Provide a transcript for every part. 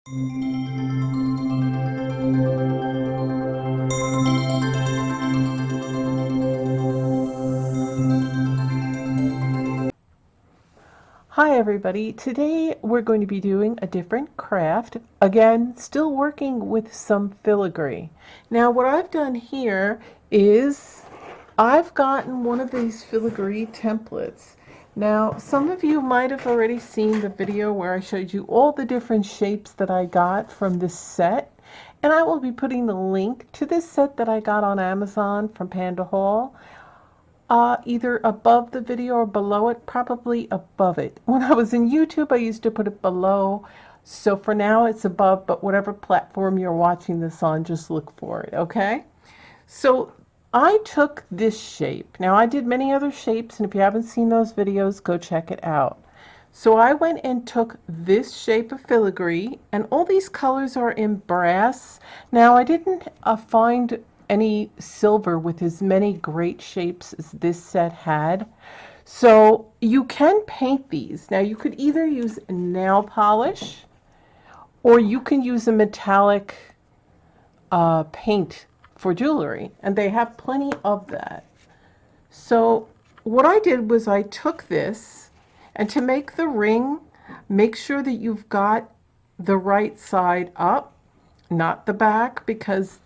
Hi everybody, today we're going to be doing a different craft. Again, still working with some filigree. Now what I've done here is I've gotten one of these filigree templates. Now some of you might have already seen the video where I showed you all the different shapes that I got from this set. And I will be putting the link to this set that I got on Amazon from Panda Hall. Either above the video or below it, probably above it. When I was in YouTube, I used to put it below. So for now, it's above, but whatever platform you're watching this on, just look for it, okay? So I took this shape. Now, I did many other shapes, and if you haven't seen those videos, go check it out. So I went and took this shape of filigree, and all these colors are in brass. Now, I didn't find any silver with as many great shapes as this set had. So you can paint these. Now you could either use nail polish or you can use a metallic paint for jewelry, and they have plenty of that. So what I did was I took this, and to make the ring, make sure that you've got the right side up, not the back, because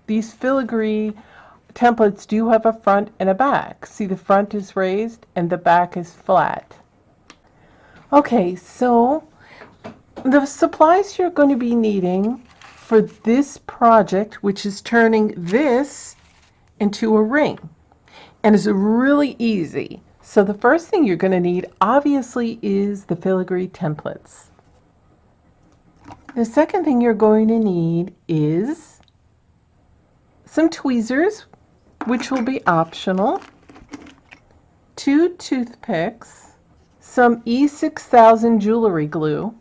these filigree templates do have a front and a back. See, the front is raised and the back is flat. Okay, so the supplies you're going to be needing for this project, which is turning this into a ring, and is really easy. So the first thing you're going to need, obviously, is the filigree templates. The second thing you're going to need is some tweezers, which will be optional, 2 toothpicks, some E6000 jewelry glue,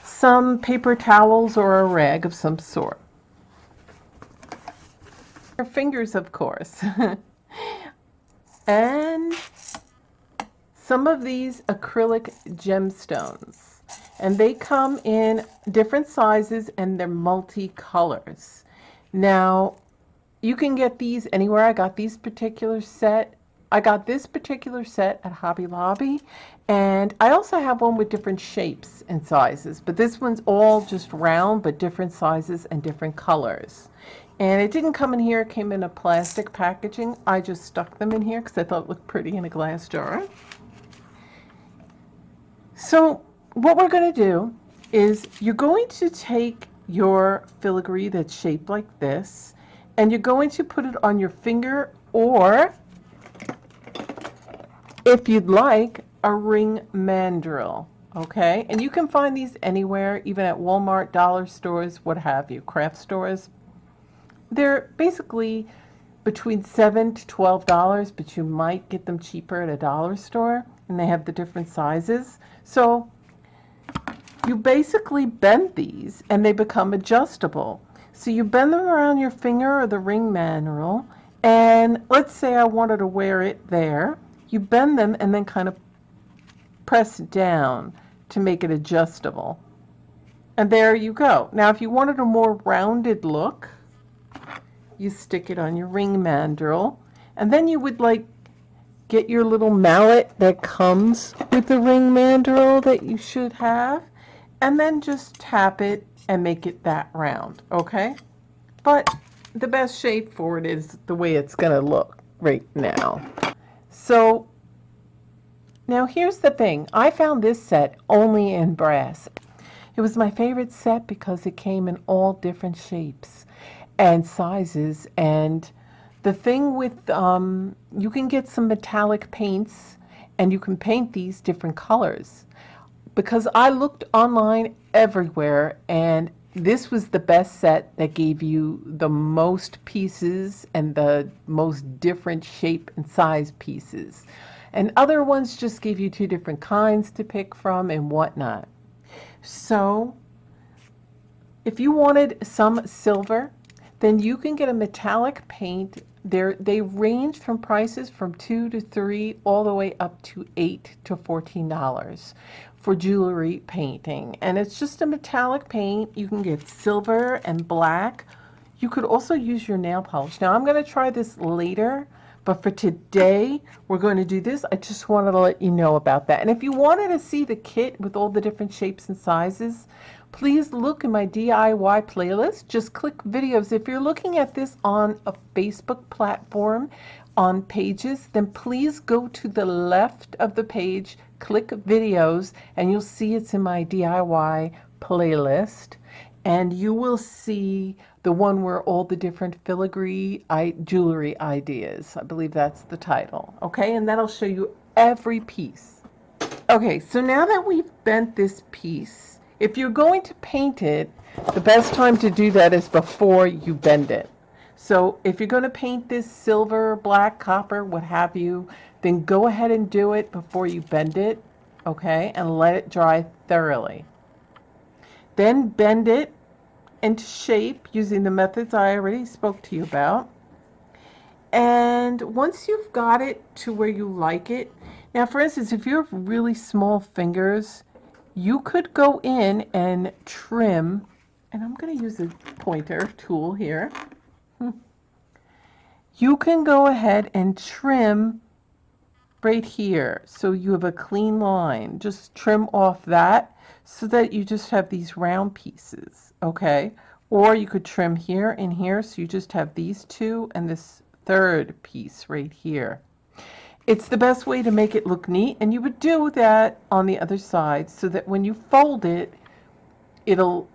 some paper towels or a rag of some sort. Your fingers, of course. And some of these acrylic gemstones. And they come in different sizes and they're multi-colors. Now, you can get these anywhere. I got this particular set at Hobby Lobby, and I also have one with different shapes and sizes, but this one's all just round, but different sizes and different colors. And it didn't come in here, it came in a plastic packaging. I just stuck them in here because I thought it looked pretty in a glass jar. So what we're going to do is you're going to take your filigree that's shaped like this, and you're going to put it on your finger, or if you'd like, a ring mandrel. Okay, and you can find these anywhere, even at Walmart, dollar stores, what have you, craft stores. They're basically between $7 to $12, but you might get them cheaper at a dollar store, and they have the different sizes. So you basically bend these and they become adjustable. So you bend them around your finger or the ring mandrel, and let's say I wanted to wear it there. You bend them and then kind of press down to make it adjustable. And there you go. Now if you wanted a more rounded look, you stick it on your ring mandrel, and then you would get your little mallet that comes with the ring mandrel that you should have, and then just tap it and make it that round, okay? But the best shape for it is the way it's going to look right now. So now here's the thing. I found this set only in brass. It was my favorite set because it came in all different shapes and sizes. And the thing with, you can get some metallic paints and you can paint these different colors. Because I looked online everywhere, and this was the best set that gave you the most pieces and the most different shape and size pieces. And other ones just gave you 2 different kinds to pick from and whatnot. So if you wanted some silver, then you can get a metallic paint They range from prices from $2 to $3 all the way up to $8 to $14 for jewelry painting. And it's just a metallic paint. You can get silver and black. You could also use your nail polish. Now I'm going to try this later, but for today we're going to do this. I just wanted to let you know about that. And if you wanted to see the kit with all the different shapes and sizes, please look in my DIY playlist. Just click videos. If you're looking at this on a Facebook platform on pages, then please go to the left of the page, click videos, and you'll see it's in my DIY playlist. And you will see the one where all the different filigree jewelry ideas. I believe that's the title. Okay, and that'll show you every piece. Okay, so now that we've bent this piece, if you're going to paint it, the best time to do that is before you bend it. So if you're going to paint this silver, black, copper, what have you, then go ahead and do it before you bend it, okay, and let it dry thoroughly. Then bend it into shape using the methods I already spoke to you about. And once you've got it to where you like it, now for instance, if you have really small fingers, you could go in and trim, and I'm going to use a pointer tool here. You can go ahead and trim right here so you have a clean line. Just trim off that so that you just have these round pieces, okay? Or you could trim here and here so you just have these two and this third piece right here. It's the best way to make it look neat, and you would do that on the other side so that when you fold it, it'll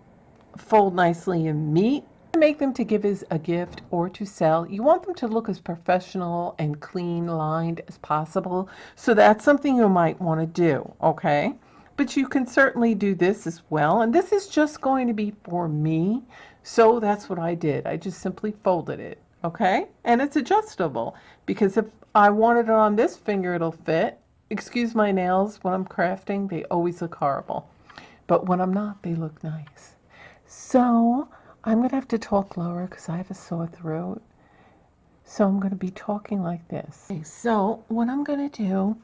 fold nicely and neat. Make them to give as a gift or to sell. You want them to look as professional and clean lined as possible. So that's something you might want to do, okay? But you can certainly do this as well. And this is just going to be for me. So that's what I did. I just simply folded it, okay? And it's adjustable because if I wanted it on this finger, it'll fit. Excuse my nails when I'm crafting. They always look horrible. But when I'm not, they look nice. So I'm going to have to talk lower because I have a sore throat. So I'm going to be talking like this. Okay, so what I'm going to do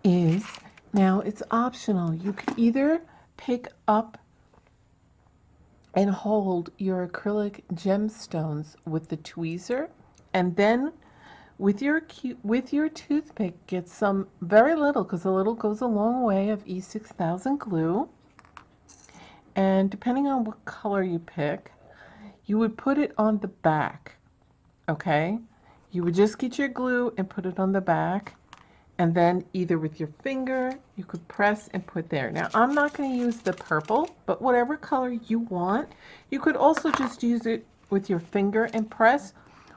is, now it's optional. You could either pick up and hold your acrylic gemstones with the tweezer, and then with your toothpick, get some, very little, because a little goes a long way, of E6000 glue. And depending on what color you pick, you would put it on the back, okay? You would just get your glue and put it on the back, and then either with your finger, you could press and put there. Now, I'm not going to use the purple, but whatever color you want. You could also just use it with your finger and press.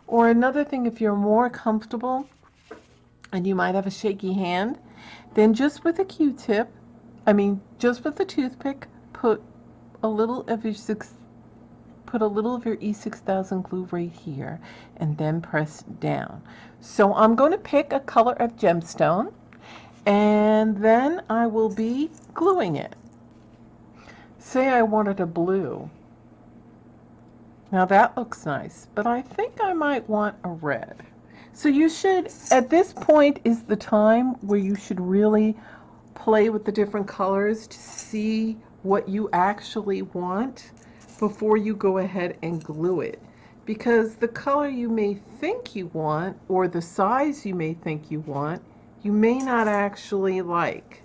Or another thing, if you're more comfortable and you might have a shaky hand, then just with a Q-tip, just with a toothpick, put a little of your E6000 glue right here and then press down. So I'm going to pick a color of gemstone and then I will be gluing it. Say I wanted a blue. Now that looks nice, but I think I might want a red. So you should, at this point is the time where you should really play with the different colors to see what you actually want before you go ahead and glue it. Because the color you may think you want, or the size you may think you want, you may not actually like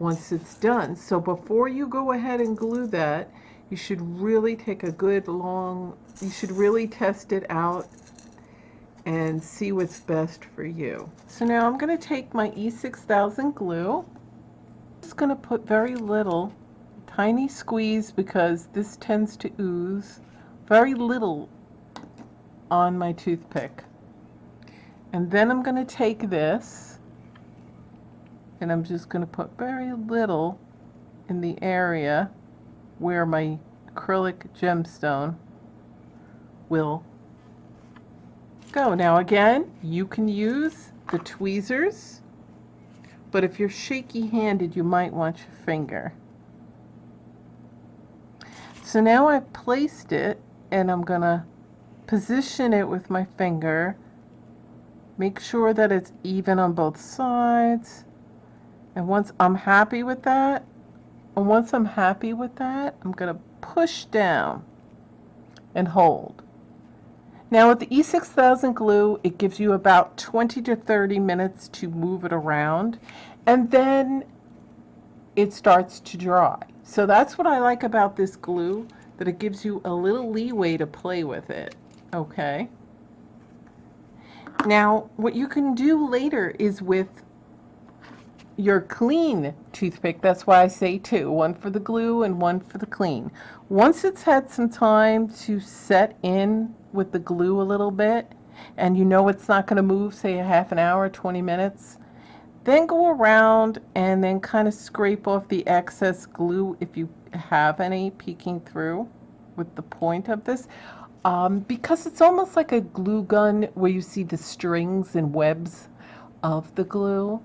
once it's done. So before you go ahead and glue that, you should really take a good you should really test it out and see what's best for you. So now I'm going to take my E6000 glue. I'm just going to put very little, tiny squeeze, because this tends to ooze, very little on my toothpick. And then I'm going to take this and I'm just going to put very little in the area where my acrylic gemstone will go. Now again, you can use the tweezers, but if you're shaky-handed, you might want your finger. So now I've placed it, and I'm going to position it with my finger Make sure that it's even on both sides. And once I'm happy with that, I'm going to push down and hold. Now with the E6000 glue, it gives you about 20 to 30 minutes to move it around, and then it starts to dry. So that's what I like about this glue, that it gives you a little leeway to play with it. Okay. Now what you can do later is with your clean toothpick, that's why I say two, one for the glue and one for the clean. Once it's had some time to set in with the glue a little bit, and you know it's not going to move, say a half an hour, 20 minutes, then go around and then kind of scrape off the excess glue if you have any peeking through with the point of this. Because it's almost like a glue gun where you see the strings and webs of the glue.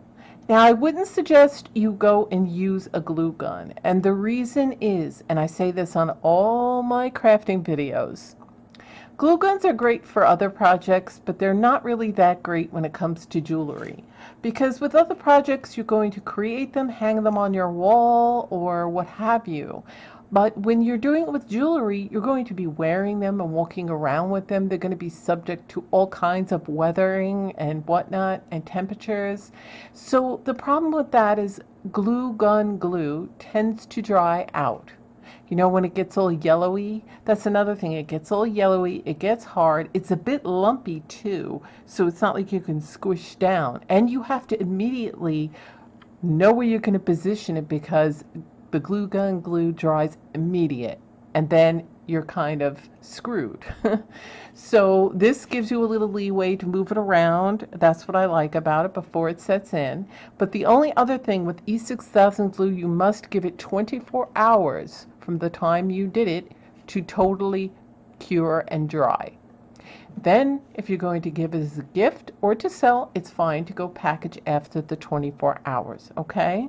Now, I wouldn't suggest you go and use a glue gun, and the reason is, and I say this on all my crafting videos, glue guns are great for other projects, but they're not really that great when it comes to jewelry. Because with other projects, you're going to create them, hang them on your wall, or what have you. But when you're doing it with jewelry, you're going to be wearing them and walking around with them. They're going to be subject to all kinds of weathering and whatnot and temperatures. So the problem with that is glue gun glue tends to dry out. You know, when it gets all yellowy, that's another thing. It gets all yellowy, it gets hard, it's a bit lumpy too, so it's not like you can squish down. And you have to immediately know where you're going to position it, because the glue gun glue dries immediate, and then you're kind of screwed. So this gives you a little leeway to move it around. That's what I like about it before it sets in. But the only other thing with E6000 glue, you must give it 24 hours from the time you did it to totally cure and dry. Then, if you're going to give it as a gift or to sell, it's fine to go package after the 24 hours, okay?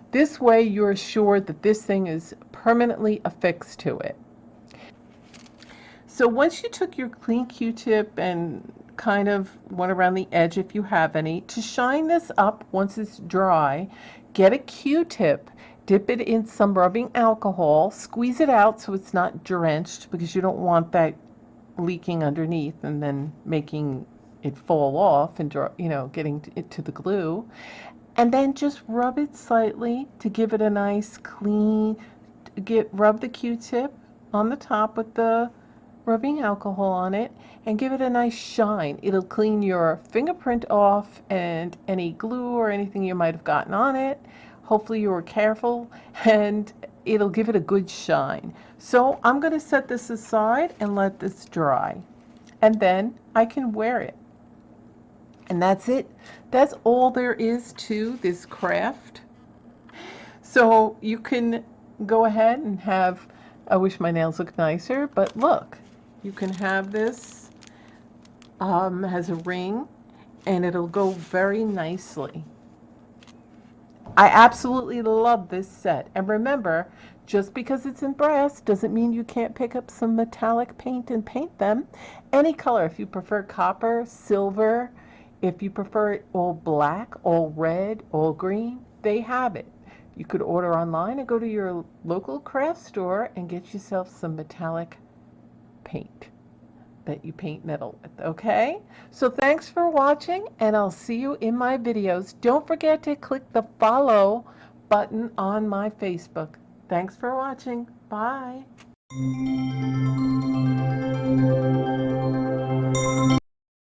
This way you're assured that this thing is permanently affixed to it. So once you took your clean Q-tip and kind of went around the edge, if you have any, to shine this up once it's dry, get a Q-tip, dip it in some rubbing alcohol, squeeze it out so it's not drenched, because you don't want that leaking underneath and then making it fall off and, you know, getting it to the glue. And then just rub it slightly to give it a nice clean, rub the Q-tip on the top with the rubbing alcohol on it and give it a nice shine. It'll clean your fingerprint off and any glue or anything you might have gotten on it. Hopefully you were careful, and it'll give it a good shine. So I'm going to set this aside and let this dry, and then I can wear it. And that's it. That's all there is to this craft. So you can go ahead and have, I wish my nails looked nicer, but look, you can have this, has a ring, and it'll go very nicely. I absolutely love this set. And remember, just because it's in brass doesn't mean you can't pick up some metallic paint and paint them. Any color, if you prefer copper, silver, if you prefer it all black, all red, all green, they have it. You could order online and go to your local craft store and get yourself some metallic paint that you paint metal with, okay? So thanks for watching, and I'll see you in my videos. Don't forget to click the follow button on my Facebook. Thanks for watching. Bye.